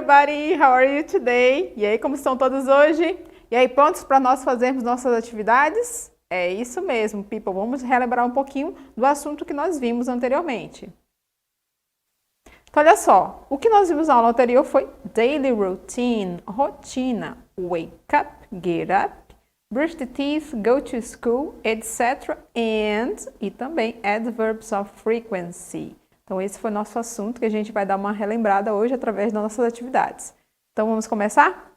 everybody! How are you today? E aí, como estão todos hoje? E aí, prontos para nós fazermos nossas atividades? É isso mesmo, people. Vamos relembrar um pouquinho do assunto que nós vimos anteriormente. Então, olha só, o que nós vimos na aula anterior foi daily routine, rotina, wake up, get up, brush the teeth, go to school, etc. E também adverbs of frequency. Então, esse foi o nosso assunto que a gente vai dar uma relembrada hoje através das nossas atividades. Então, vamos começar?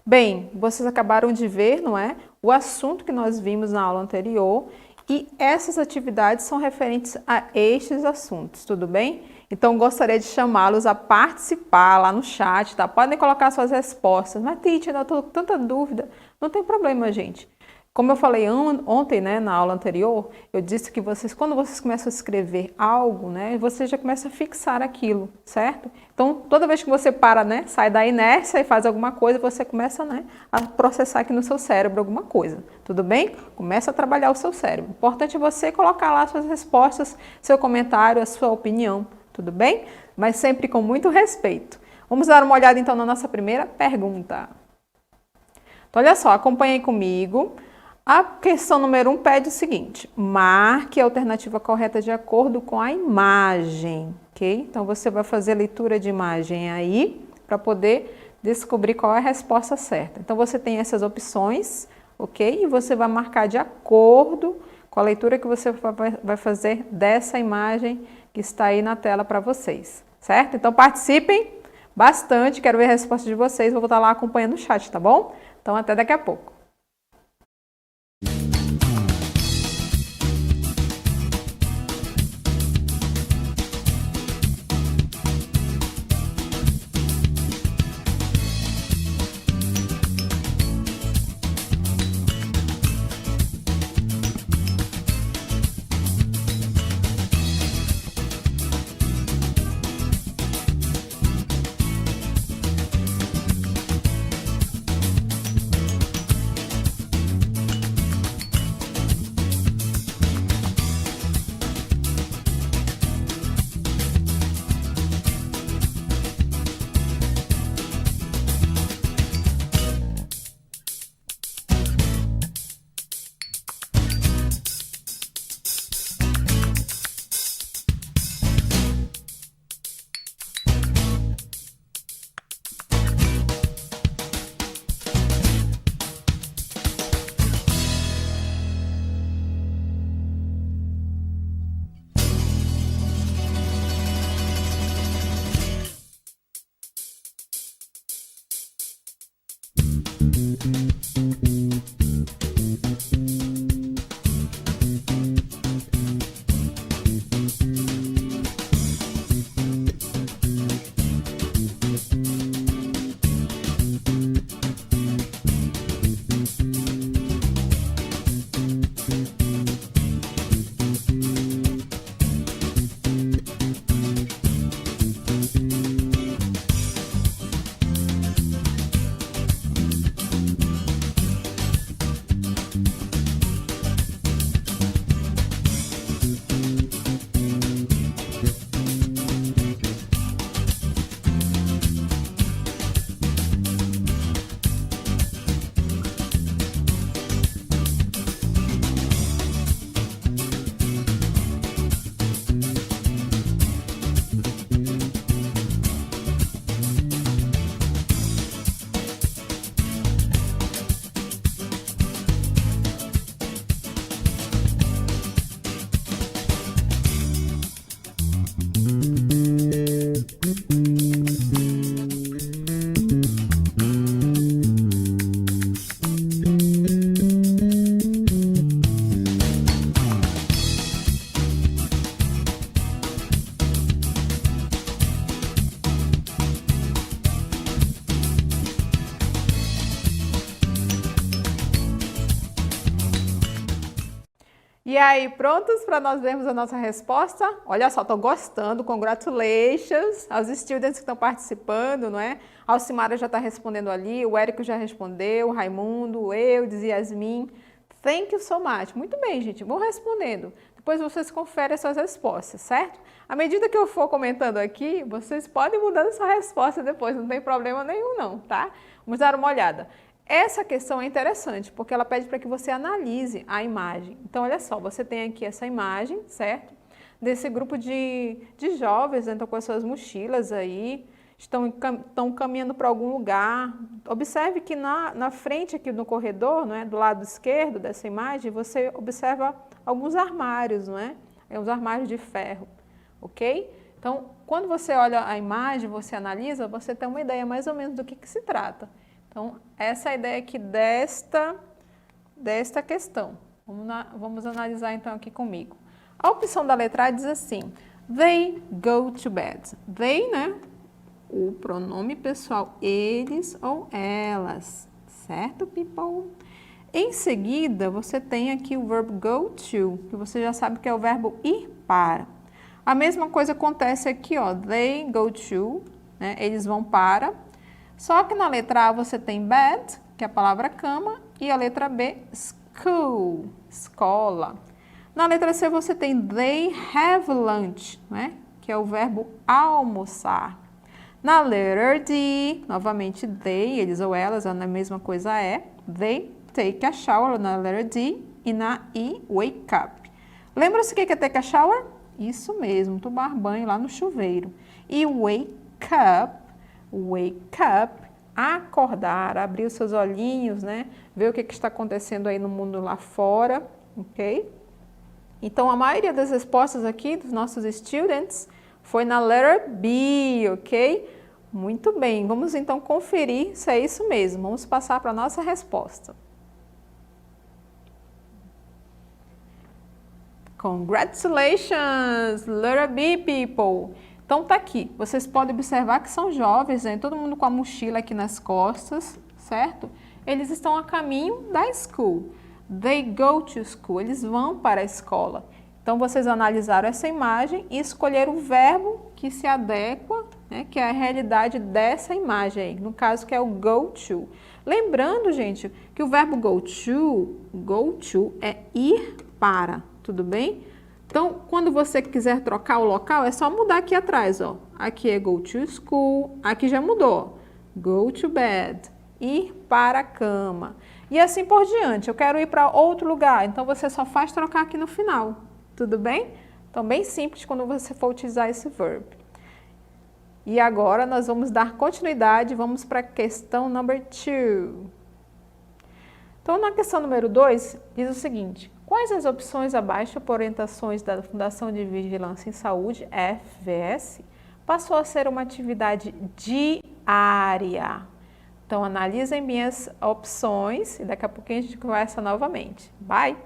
Bem, vocês acabaram de ver, não é? O assunto que nós vimos na aula anterior e essas atividades são referentes a estes assuntos, tudo bem? Então, gostaria de chamá-los a participar lá no chat, tá? Podem colocar suas respostas. Mas, teacher, eu estou com tanta dúvida. Não tem problema, gente. Como eu falei ontem, né, na aula anterior, eu disse que quando vocês começam a escrever algo, né, você já começa a fixar aquilo, certo? Então, toda vez que você para, né, sai da inércia e faz alguma coisa, você começa, né, a processar aqui no seu cérebro alguma coisa, tudo bem? Começa a trabalhar o seu cérebro. O importante é você colocar lá suas respostas, seu comentário, a sua opinião, tudo bem? Mas sempre com muito respeito. Vamos dar uma olhada, então, na nossa primeira pergunta. Então, olha só, acompanhem comigo. A questão número 1 pede o seguinte: marque a alternativa correta de acordo com a imagem, ok? Então, você vai fazer a leitura de imagem aí para poder descobrir qual é a resposta certa. Então, você tem essas opções, ok? E você vai marcar de acordo com a leitura que você vai fazer dessa imagem que está aí na tela para vocês, certo? Então, participem bastante, quero ver a resposta de vocês, vou estar lá acompanhando o chat, tá bom? Então, até daqui a pouco. E aí, prontos para nós vermos a nossa resposta? Olha só, estou gostando, congratulations aos students que estão participando, não é? A Alcimara já está respondendo ali, o Érico já respondeu, o Raimundo, o Eudes, Yasmin. Thank you so much. Muito bem, gente, vão respondendo. Depois vocês conferem as suas respostas, certo? À medida que eu for comentando aqui, vocês podem mudar essa resposta depois, não tem problema nenhum não, tá? Vamos dar uma olhada. Essa questão é interessante, porque ela pede para que você analise a imagem. Então, olha só, você tem aqui essa imagem, certo? Desse grupo de jovens, então com as suas mochilas aí, estão caminhando para algum lugar. Observe que na frente aqui no corredor, não é, do lado esquerdo dessa imagem, você observa alguns armários, não é? É uns armários de ferro, ok? Então, quando você olha a imagem, você analisa, você tem uma ideia mais ou menos do que se trata. Então, essa é a ideia aqui desta questão. Vamos analisar então aqui comigo. A opção da letra A diz assim, they go to bed. They, né? O pronome pessoal, eles ou elas, certo, people? Em seguida, você tem aqui o verbo go to, que você já sabe que é o verbo ir para. A mesma coisa acontece aqui, ó, they go to, né? Eles vão para. Só que na letra A você tem bed, que é a palavra cama, e a letra B, school, escola. Na letra C você tem they have lunch, né? Que é o verbo almoçar. Na letra D, novamente they, eles ou elas, a mesma coisa é, they take a shower na letra D, e na I, wake up. Lembra-se o que é take a shower? Isso mesmo, tomar banho lá no chuveiro. E wake up, acordar, abrir os seus olhinhos, né? Ver o que está acontecendo aí no mundo lá fora, ok? Então, a maioria das respostas aqui dos nossos students foi na letra B, ok? Muito bem, vamos então conferir se é isso mesmo. Vamos passar para a nossa resposta. Congratulations, letter B, people! Então tá aqui, vocês podem observar que são jovens, né? Todo mundo com a mochila aqui nas costas, certo? Eles estão a caminho da school. They go to school, eles vão para a escola. Então vocês analisaram essa imagem e escolheram o verbo que se adequa, né? Que é a realidade dessa imagem aí, no caso que é o go to. Lembrando, gente, que o verbo go to é ir para, tudo bem? Então, quando você quiser trocar o local, é só mudar aqui atrás, ó. Aqui é go to school, aqui já mudou. Go to bed, ir para a cama. E assim por diante, eu quero ir para outro lugar, então você só faz trocar aqui no final, tudo bem? Então, bem simples quando você for utilizar esse verbo. E agora nós vamos dar continuidade, vamos para a questão number 2. Então, na questão número 2, diz o seguinte, quais as opções abaixo por orientações da Fundação de Vigilância em Saúde, FVS, passou a ser uma atividade diária? Então, analisem minhas opções e daqui a pouquinho a gente conversa novamente. Bye!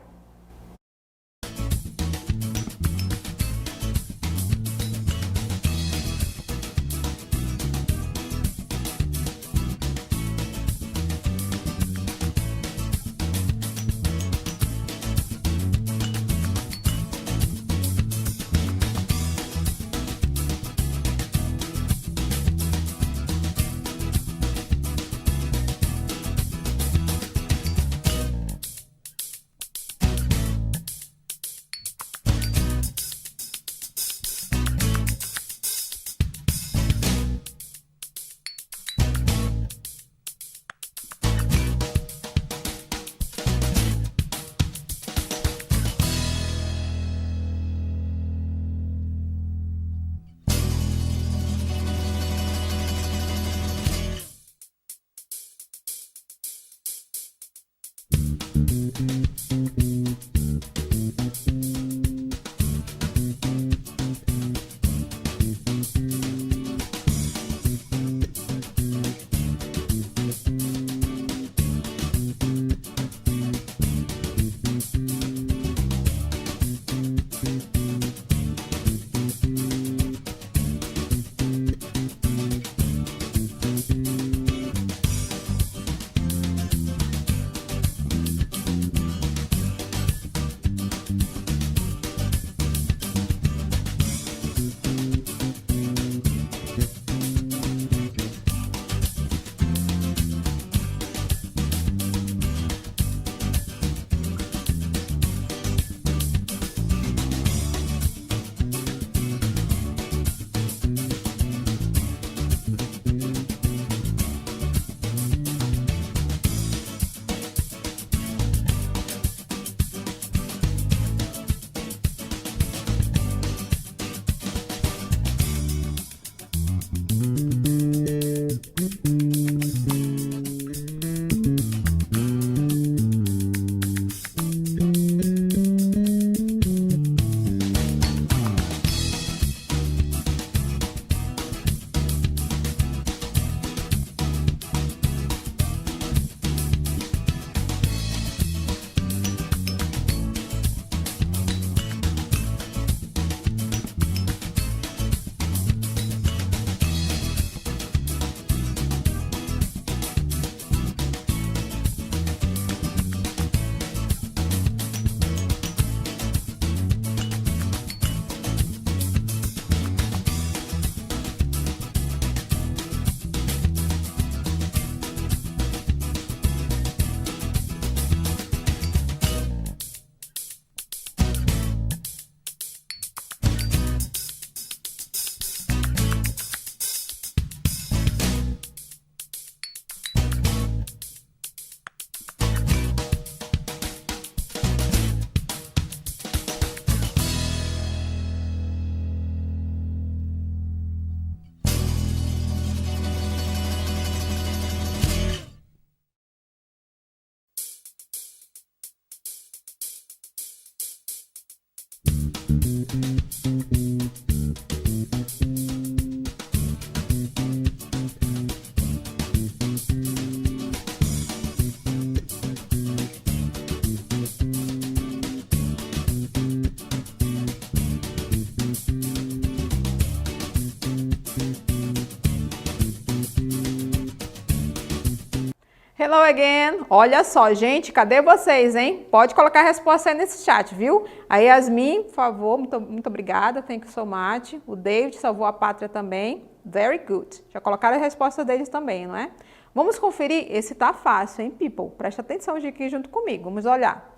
Hello again! Olha só, gente, cadê vocês, hein? Pode colocar a resposta aí nesse chat, viu? A Yasmin, por favor, muito obrigada, thank you so much. O David salvou a pátria também, very good. Já colocaram a resposta deles também, não é? Vamos conferir, esse tá fácil, hein, people? Presta atenção aqui junto comigo, vamos olhar.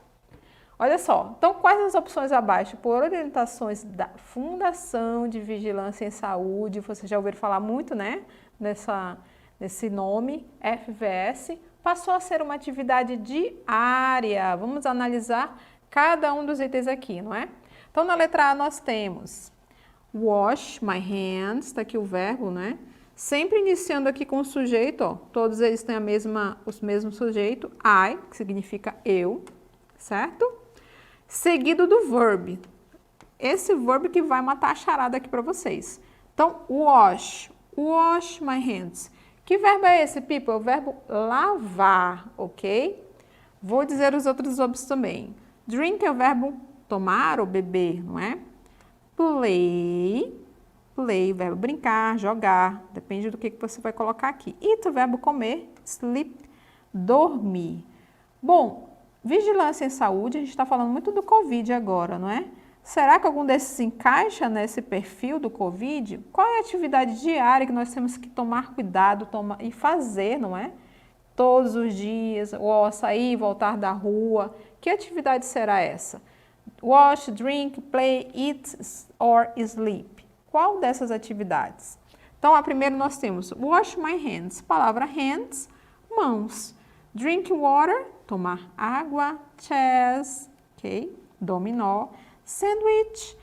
Olha só, então quais as opções abaixo? Por orientações da Fundação de Vigilância em Saúde, você já ouviu falar muito, né, nesse nome, FVS, passou a ser uma atividade diária. Vamos analisar cada um dos itens aqui, não é? Então, na letra A nós temos wash my hands, está aqui o verbo, né? Sempre iniciando aqui com o sujeito, ó, todos eles têm o mesmo sujeito, I, que significa eu, certo? Seguido do verb. Esse verbo que vai matar a charada aqui para vocês. Então, wash my hands. Que verbo é esse, people? É o verbo lavar, ok? Vou dizer os outros verbos também. Drink é o verbo tomar ou beber, não é? Play, o verbo brincar, jogar, depende do que você vai colocar aqui. Eat, o verbo comer, sleep, dormir. Bom, vigilância em saúde, a gente está falando muito do Covid agora, não é? Será que algum desses se encaixa nesse perfil do Covid? Qual é a atividade diária que nós temos que tomar cuidado e fazer, não é? Todos os dias, ou sair e voltar da rua. Que atividade será essa? Wash, drink, play, eat or sleep. Qual dessas atividades? Então, a primeira nós temos wash my hands. Palavra hands, mãos. Drink water, tomar água. Chess, ok? Dominó. Sandwich,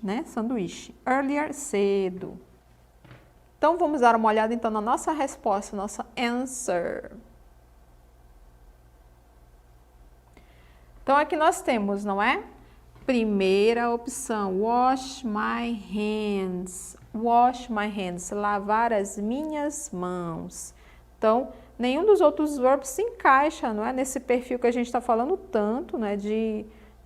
né? Sanduíche. Earlier, cedo. Então, vamos dar uma olhada então na nossa resposta, nossa answer. Então, aqui nós temos, não é? Primeira opção, wash my hands. Wash my hands, lavar as minhas mãos. Então, nenhum dos outros verbos se encaixa, não é? Nesse perfil que a gente está falando tanto, né?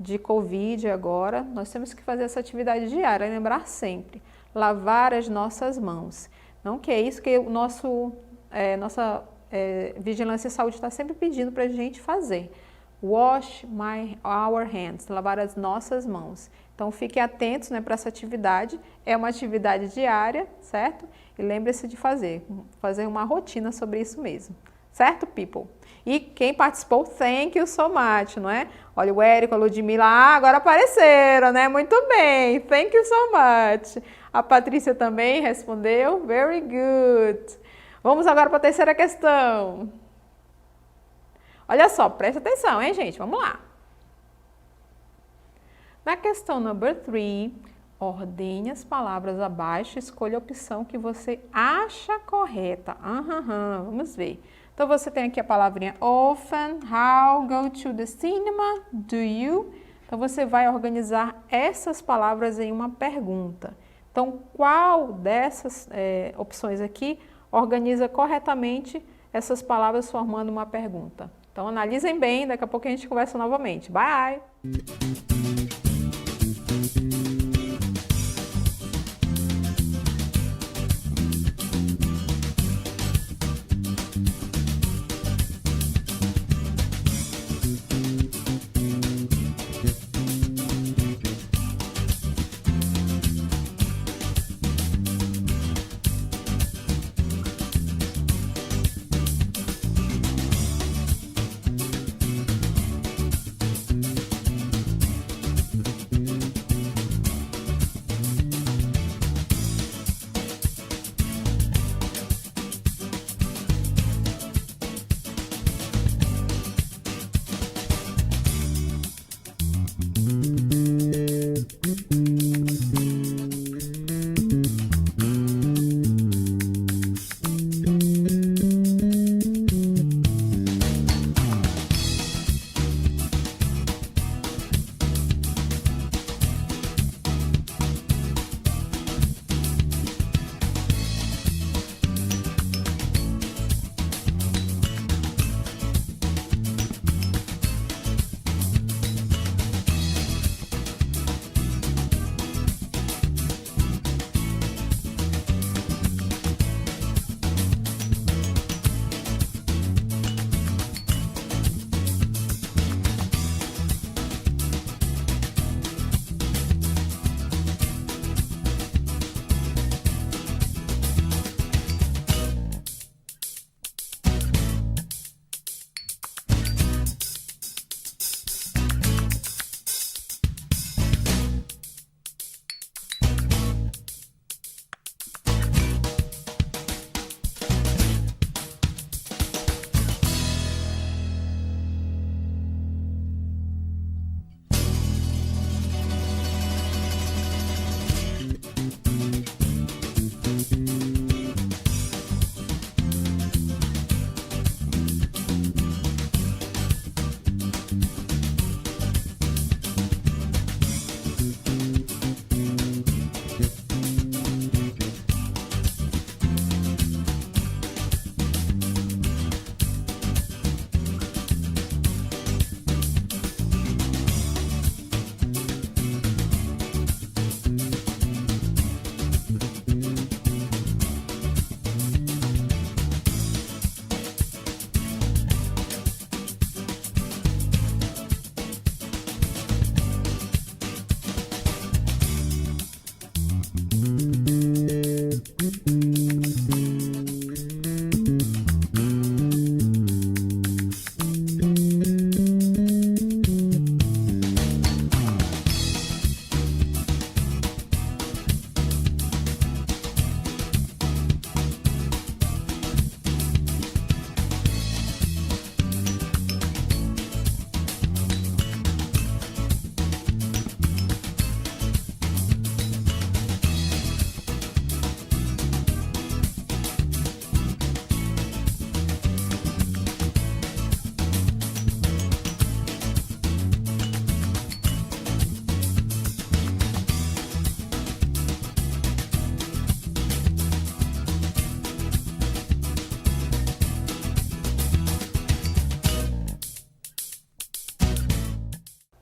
De Covid agora, nós temos que fazer essa atividade diária, lembrar sempre, lavar as nossas mãos. Não que é isso que nossa vigilância e saúde está sempre pedindo para a gente fazer. Wash our hands, lavar as nossas mãos. Então, fiquem atentos, né, para essa atividade, é uma atividade diária, certo? E lembre-se de fazer uma rotina sobre isso mesmo. Certo, people? E quem participou, thank you so much, não é? Olha, o Érico, a Ludmilla, agora apareceram, né? Muito bem, thank you so much. A Patrícia também respondeu, very good. Vamos agora para a terceira questão. Olha só, presta atenção, hein, gente? Vamos lá. Na questão number 3, ordene as palavras abaixo, escolha a opção que você acha correta. Vamos ver. Então, você tem aqui a palavrinha often, how, go to the cinema, do you. Então, você vai organizar essas palavras em uma pergunta. Então, qual dessas opções aqui organiza corretamente essas palavras formando uma pergunta? Então, analisem bem, daqui a pouco a gente conversa novamente. Bye!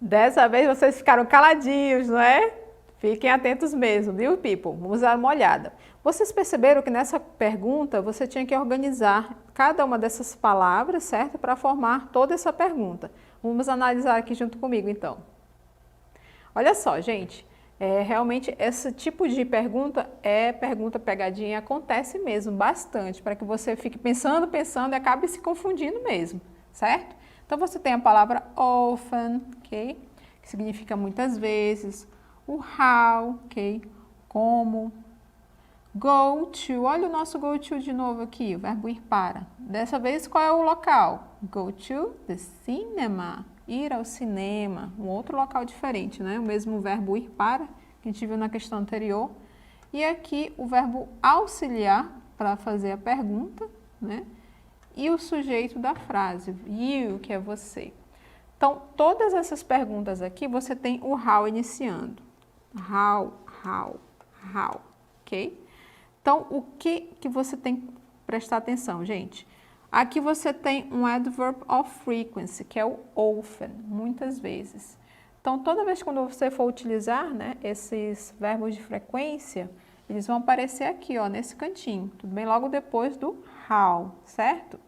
Dessa vez vocês ficaram caladinhos, não é? Fiquem atentos mesmo, viu, people? Vamos dar uma olhada. Vocês perceberam que nessa pergunta você tinha que organizar cada uma dessas palavras, certo? Para formar toda essa pergunta. Vamos analisar aqui junto comigo, então. Olha só, gente. Realmente, esse tipo de pergunta é pergunta pegadinha, acontece mesmo bastante, para que você fique pensando e acabe se confundindo mesmo, certo? Então, você tem a palavra often, ok? Que significa muitas vezes. O how, ok? Como. Go to, olha o nosso go to de novo aqui, o verbo ir para. Dessa vez, qual é o local? Go to the cinema. Ir ao cinema, um outro local diferente, né? O mesmo verbo ir para, que a gente viu na questão anterior. E aqui o verbo auxiliar, para fazer a pergunta, né? E o sujeito da frase, you, que é você. Então, todas essas perguntas aqui, você tem o how iniciando. How, ok? Então, o que você tem que prestar atenção, gente? Aqui você tem um adverb of frequency, que é o often, muitas vezes. Então, toda vez quando você for utilizar, né, esses verbos de frequência, eles vão aparecer aqui, ó, nesse cantinho, tudo bem? Logo depois do how, certo?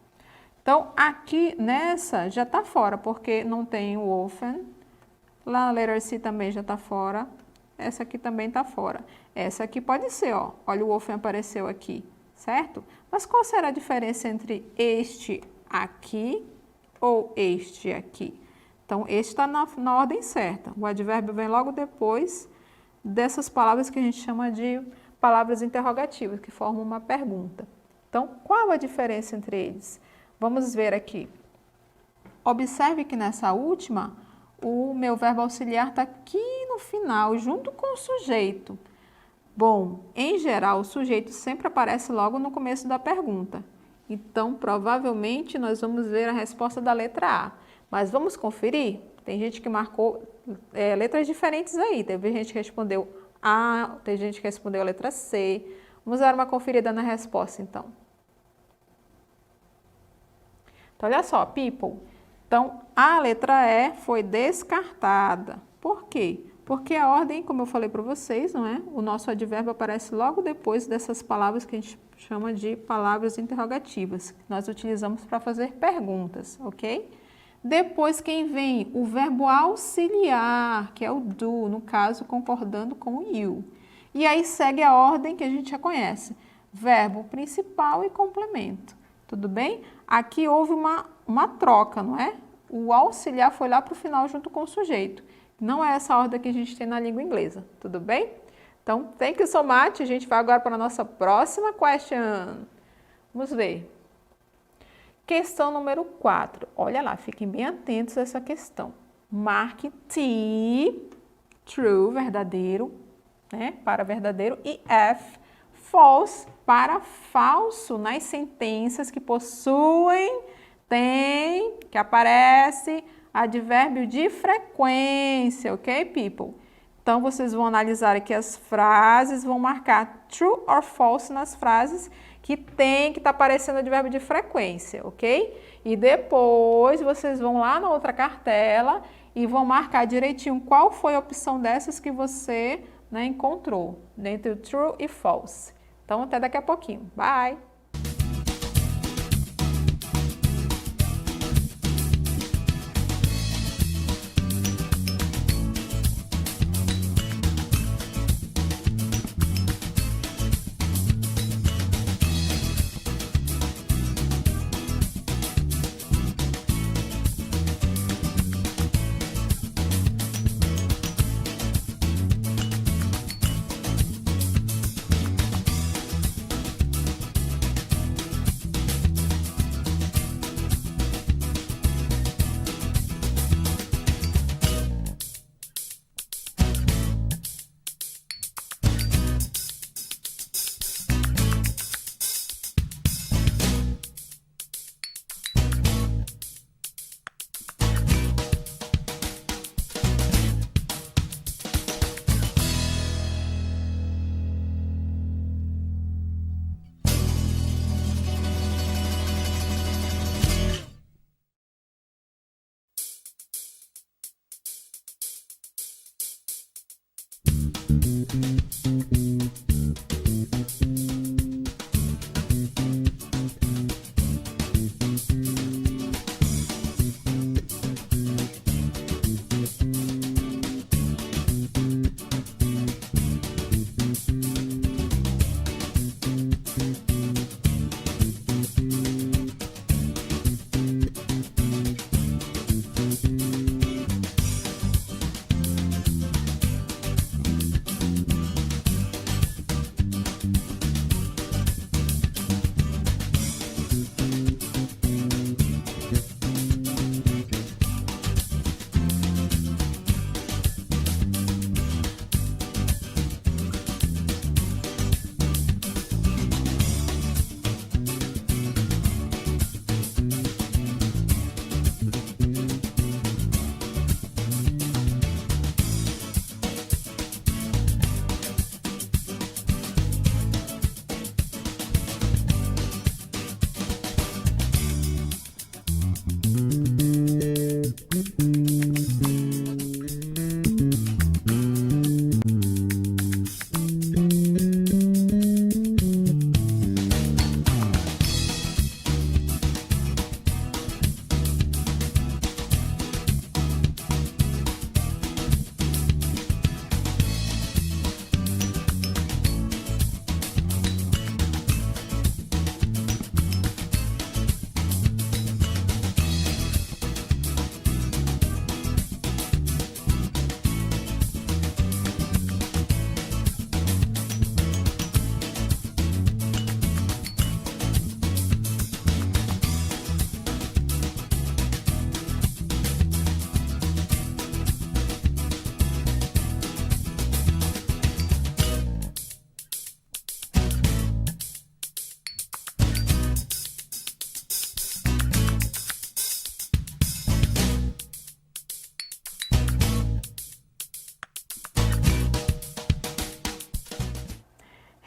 Então, aqui nessa já está fora, porque não tem o often. Lá na letra C também já está fora. Essa aqui também está fora. Essa aqui pode ser, ó. Olha, o often apareceu aqui, certo? Mas qual será a diferença entre este aqui ou este aqui? Então, este está na ordem certa. O advérbio vem logo depois dessas palavras que a gente chama de palavras interrogativas, que formam uma pergunta. Então, qual a diferença entre eles? Vamos ver aqui. Observe que nessa última, o meu verbo auxiliar está aqui no final, junto com o sujeito. Bom, em geral, o sujeito sempre aparece logo no começo da pergunta. Então, provavelmente, nós vamos ver a resposta da letra A. Mas vamos conferir? Tem gente que marcou letras diferentes aí. Teve gente que respondeu A, tem gente que respondeu a letra C. Vamos dar uma conferida na resposta, então. Então, olha só, people. Então, a letra E foi descartada. Por quê? Porque a ordem, como eu falei para vocês, não é? O nosso advérbio aparece logo depois dessas palavras que a gente chama de palavras interrogativas, que nós utilizamos para fazer perguntas, ok? Depois, quem vem? O verbo auxiliar, que é o do, no caso, concordando com o you. E aí segue a ordem que a gente já conhece. Verbo principal e complemento. Tudo bem? Aqui houve uma troca, não é? O auxiliar foi lá para o final junto com o sujeito. Não é essa ordem que a gente tem na língua inglesa, tudo bem? Então, thank you so much. A gente vai agora para a nossa próxima question. Vamos ver. Questão número 4. Olha lá, fiquem bem atentos a essa questão. Marque T, true, verdadeiro, né, para verdadeiro, e F, false, para falso, nas sentenças que possuem, tem, que aparece advérbio de frequência, ok, people? Então, vocês vão analisar aqui as frases, vão marcar true or false nas frases que tem que estar aparecendo advérbio de frequência, ok? E depois vocês vão lá na outra cartela e vão marcar direitinho qual foi a opção dessas que você, né, encontrou, entre true e false. Então, até daqui a pouquinho. Bye!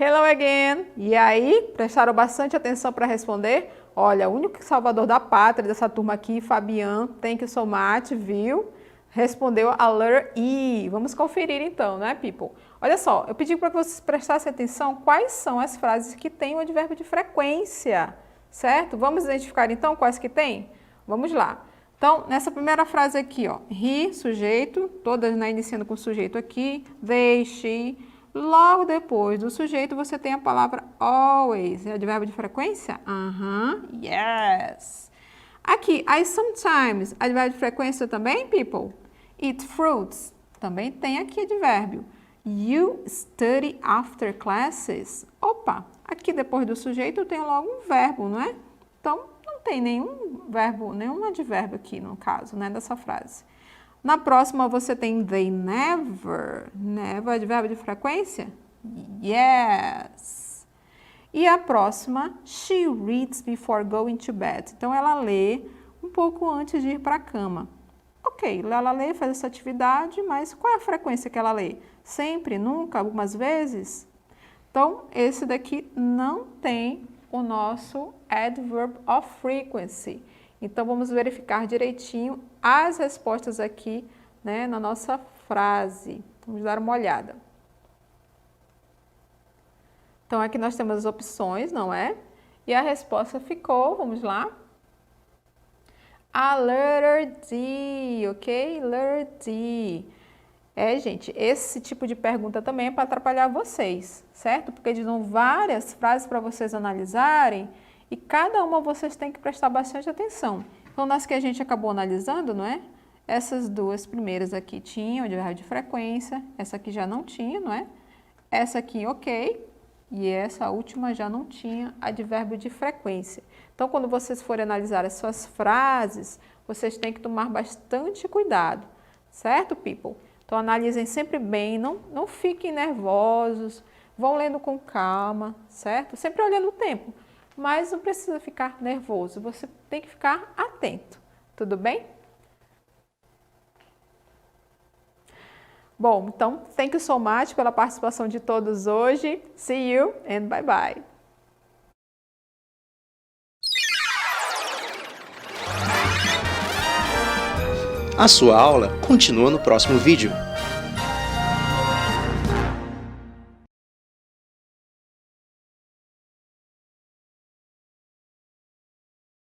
Hello again! E aí, prestaram bastante atenção para responder? Olha, o único salvador da pátria dessa turma aqui, Fabian, thank you so much, viu? Respondeu a letter E. Vamos conferir então, né, people? Olha só, eu pedi para que vocês prestassem atenção quais são as frases que têm o advérbio de frequência, certo? Vamos identificar então quais que tem? Vamos lá. Então, nessa primeira frase aqui, ó, he, sujeito, todas, né, iniciando com sujeito aqui, they, she. Logo depois do sujeito, você tem a palavra always, é advérbio de frequência? Yes. Aqui, I sometimes, advérbio de frequência também, people? Eat fruits, também tem aqui advérbio. You study after classes. Opa, aqui depois do sujeito eu tenho logo um verbo, não é? Então, não tem nenhum verbo, nenhum advérbio aqui no caso, né, dessa frase. Na próxima você tem they never. Never, advérbio de frequência? Yes. E a próxima, she reads before going to bed. Então, ela lê um pouco antes de ir para a cama. Ok, ela lê, faz essa atividade, mas qual é a frequência que ela lê? Sempre, nunca, algumas vezes? Então, esse daqui não tem o nosso adverb of frequency. Então, vamos verificar direitinho as respostas aqui, né, na nossa frase. Vamos dar uma olhada. Então, aqui nós temos as opções, não é? E a resposta ficou, vamos lá. A letter D, ok? Letter D. Gente, esse tipo de pergunta também é para atrapalhar vocês, certo? Porque eles dão várias frases para vocês analisarem e cada uma vocês têm que prestar bastante atenção. Então, nas que a gente acabou analisando, não é? Essas duas primeiras aqui tinham advérbio de frequência, essa aqui já não tinha, não é? Essa aqui, ok, e essa última já não tinha advérbio de frequência. Então, quando vocês forem analisar as suas frases, vocês têm que tomar bastante cuidado, certo, people? Então, analisem sempre bem, não fiquem nervosos, vão lendo com calma, certo? Sempre olhando o tempo, mas não precisa ficar nervoso, você tem que ficar atento, tudo bem? Bom, então, thank you so much pela participação de todos hoje. See you and bye bye. A sua aula continua no próximo vídeo.